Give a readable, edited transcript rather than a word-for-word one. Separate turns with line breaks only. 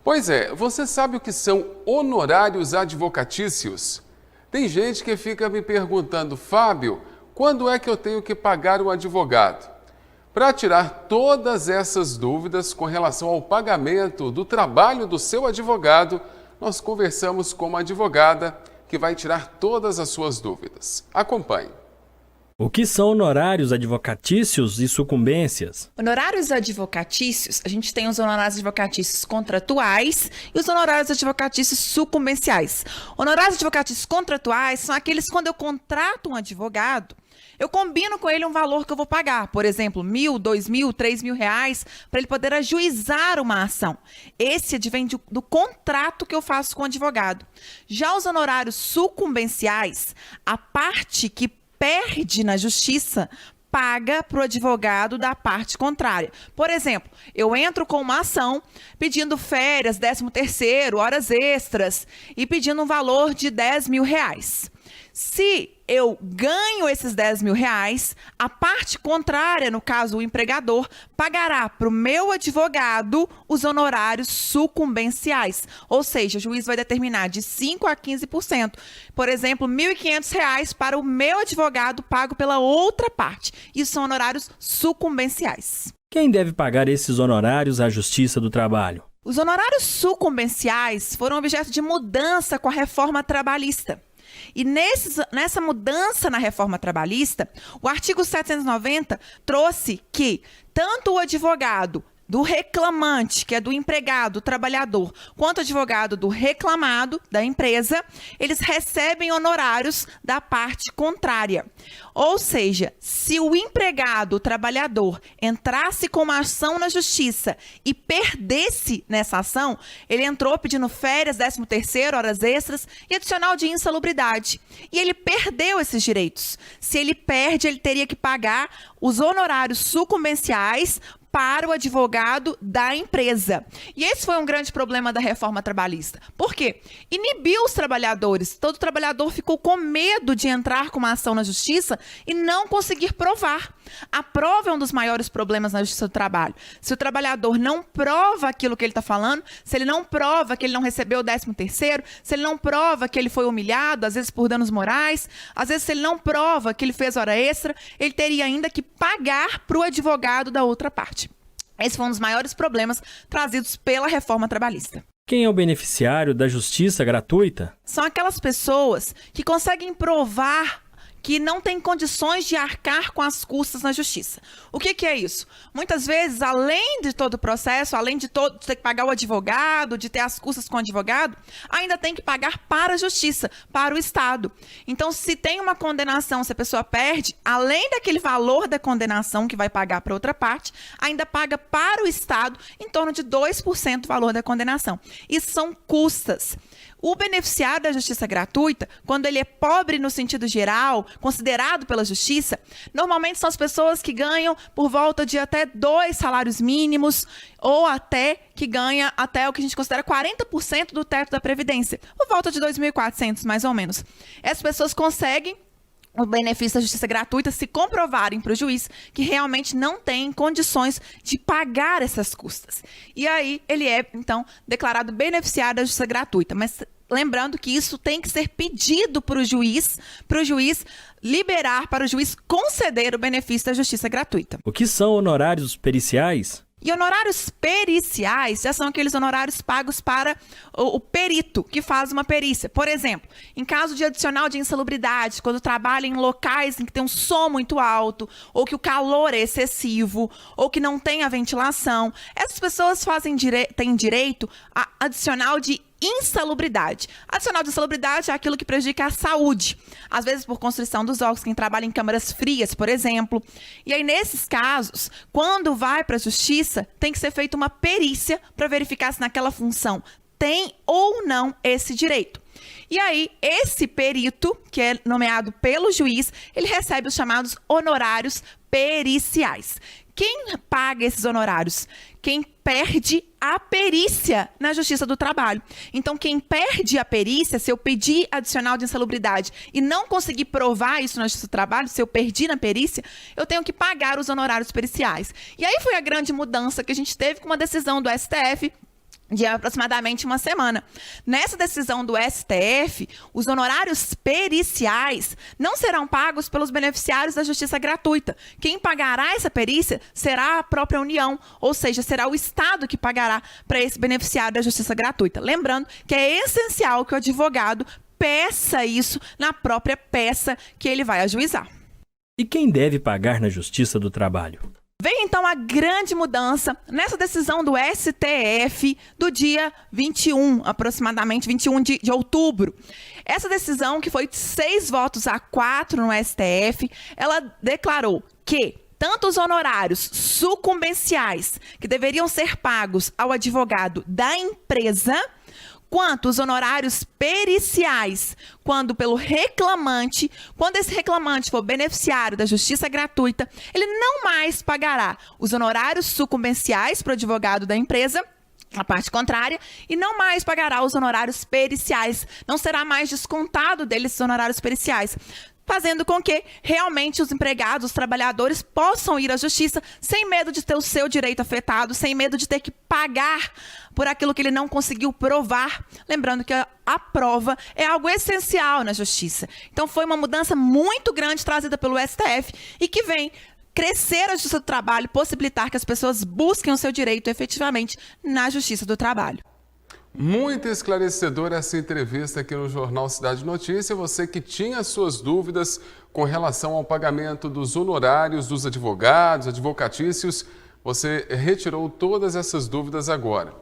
Pois é, você sabe o que são honorários advocatícios? Tem gente que fica me perguntando, Fábio, quando é que eu tenho que pagar um advogado? Para tirar todas essas dúvidas com relação ao pagamento do trabalho do seu advogado, nós conversamos com uma advogada que vai tirar todas as suas dúvidas. Acompanhe.
O que são honorários advocatícios e sucumbências?
Honorários advocatícios, a gente tem os honorários advocatícios contratuais e os honorários advocatícios sucumbenciais. Honorários advocatícios contratuais são aqueles quando eu contrato um advogado, eu combino com ele um valor que eu vou pagar, por exemplo, R$1.000, R$2.000, R$3.000, para ele poder ajuizar uma ação. Esse advém do contrato que eu faço com o advogado. Já os honorários sucumbenciais, a parte que perde na justiça, paga para o advogado da parte contrária. Por exemplo, eu entro com uma ação pedindo férias, 13º, horas extras e pedindo um valor de R$10.000. Se eu ganho esses R$10.000, a parte contrária, no caso o empregador, pagará para o meu advogado os honorários sucumbenciais. Ou seja, o juiz vai determinar de 5% a 15%. Por exemplo, R$1.500 para o meu advogado pago pela outra parte. Isso são honorários sucumbenciais.
Quem deve pagar esses honorários à Justiça do Trabalho?
Os honorários sucumbenciais foram objeto de mudança com a reforma trabalhista. E nessa mudança na reforma trabalhista, o artigo 790 trouxe que tanto o advogado do reclamante, que é do empregado, do trabalhador, quanto o advogado do reclamado, da empresa, eles recebem honorários da parte contrária. Ou seja, se o empregado, o trabalhador, entrasse com uma ação na justiça e perdesse nessa ação, ele entrou pedindo férias, 13º, horas extras e adicional de insalubridade. E ele perdeu esses direitos. Se ele perde, ele teria que pagar os honorários sucumbenciais para o advogado da empresa. E esse foi um grande problema da reforma trabalhista. Por quê? Inibiu os trabalhadores. Todo trabalhador ficou com medo de entrar com uma ação na justiça e não conseguir provar. A prova é um dos maiores problemas na justiça do trabalho. Se o trabalhador não prova aquilo que ele está falando, se ele não prova que ele não recebeu o 13º, se ele não prova que ele foi humilhado, às vezes por danos morais, às vezes se ele não prova que ele fez hora extra, ele teria ainda que pagar para o advogado da outra parte. Esse foi um dos maiores problemas trazidos pela reforma trabalhista.
Quem é o beneficiário da justiça gratuita?
São aquelas pessoas que conseguem provar que não tem condições de arcar com as custas na justiça. O que é isso? Muitas vezes, além de todo o processo, além de ter que pagar o advogado, de ter as custas com o advogado, ainda tem que pagar para a justiça, para o Estado. Então, se tem uma condenação, se a pessoa perde, além daquele valor da condenação que vai pagar para outra parte, ainda paga para o Estado em torno de 2% do valor da condenação. Isso são custas. O beneficiário da justiça gratuita, quando ele é pobre no sentido geral, considerado pela justiça, normalmente são as pessoas que ganham por volta de até 2 salários mínimos ou até que ganha até o que a gente considera 40% do teto da Previdência, por volta de 2.400 mais ou menos. Essas pessoas conseguem o benefício da justiça gratuita se comprovarem para o juiz que realmente não tem condições de pagar essas custas. E aí ele é, então, declarado beneficiário da justiça gratuita. Mas lembrando que isso tem que ser pedido para o juiz liberar, para o juiz conceder o benefício da justiça gratuita.
O que são honorários periciais?
E honorários periciais já são aqueles honorários pagos para o perito que faz uma perícia. Por exemplo, em caso de adicional de insalubridade, quando trabalha em locais em que tem um som muito alto, ou que o calor é excessivo, ou que não tem a ventilação, essas pessoas têm direito a adicional de insalubridade. Adicional de insalubridade é aquilo que prejudica a saúde. Às vezes por constrição dos órgãos, quem trabalha em câmaras frias, por exemplo. E aí, nesses casos, quando vai para a justiça, tem que ser feita uma perícia para verificar se naquela função tem ou não esse direito. E aí, esse perito, que é nomeado pelo juiz, ele recebe os chamados honorários periciais. Quem paga esses honorários? Quem perde a perícia na Justiça do Trabalho. Então, quem perde a perícia, se eu pedir adicional de insalubridade e não conseguir provar isso na Justiça do Trabalho, se eu perdi na perícia, eu tenho que pagar os honorários periciais. E aí foi a grande mudança que a gente teve com uma decisão do STF, de aproximadamente uma semana. Nessa decisão do STF, os honorários periciais não serão pagos pelos beneficiários da justiça gratuita. Quem pagará essa perícia será a própria União, ou seja, será o Estado que pagará para esse beneficiário da justiça gratuita. Lembrando que é essencial que o advogado peça isso na própria peça que ele vai ajuizar.
E quem deve pagar na Justiça do Trabalho?
Veio então a grande mudança nessa decisão do STF do dia 21, aproximadamente 21 de outubro. Essa decisão, que foi de 6-4 no STF, ela declarou que tanto os honorários sucumbenciais, que deveriam ser pagos ao advogado da empresa, quanto os honorários periciais, quando pelo reclamante, quando esse reclamante for beneficiário da justiça gratuita, ele não mais pagará os honorários sucumbenciais para o advogado da empresa, a parte contrária, e não mais pagará os honorários periciais, não será mais descontado deles os honorários periciais, fazendo com que realmente os empregados, os trabalhadores possam ir à justiça sem medo de ter o seu direito afetado, sem medo de ter que pagar por aquilo que ele não conseguiu provar. Lembrando que a prova é algo essencial na justiça. Então foi uma mudança muito grande trazida pelo STF e que vem crescer a justiça do trabalho, possibilitar que as pessoas busquem o seu direito efetivamente na justiça do trabalho.
Muito esclarecedora essa entrevista aqui no Jornal Cidade Notícia. Você que tinha suas dúvidas com relação ao pagamento dos honorários dos advogados, advocatícios, você retirou todas essas dúvidas agora.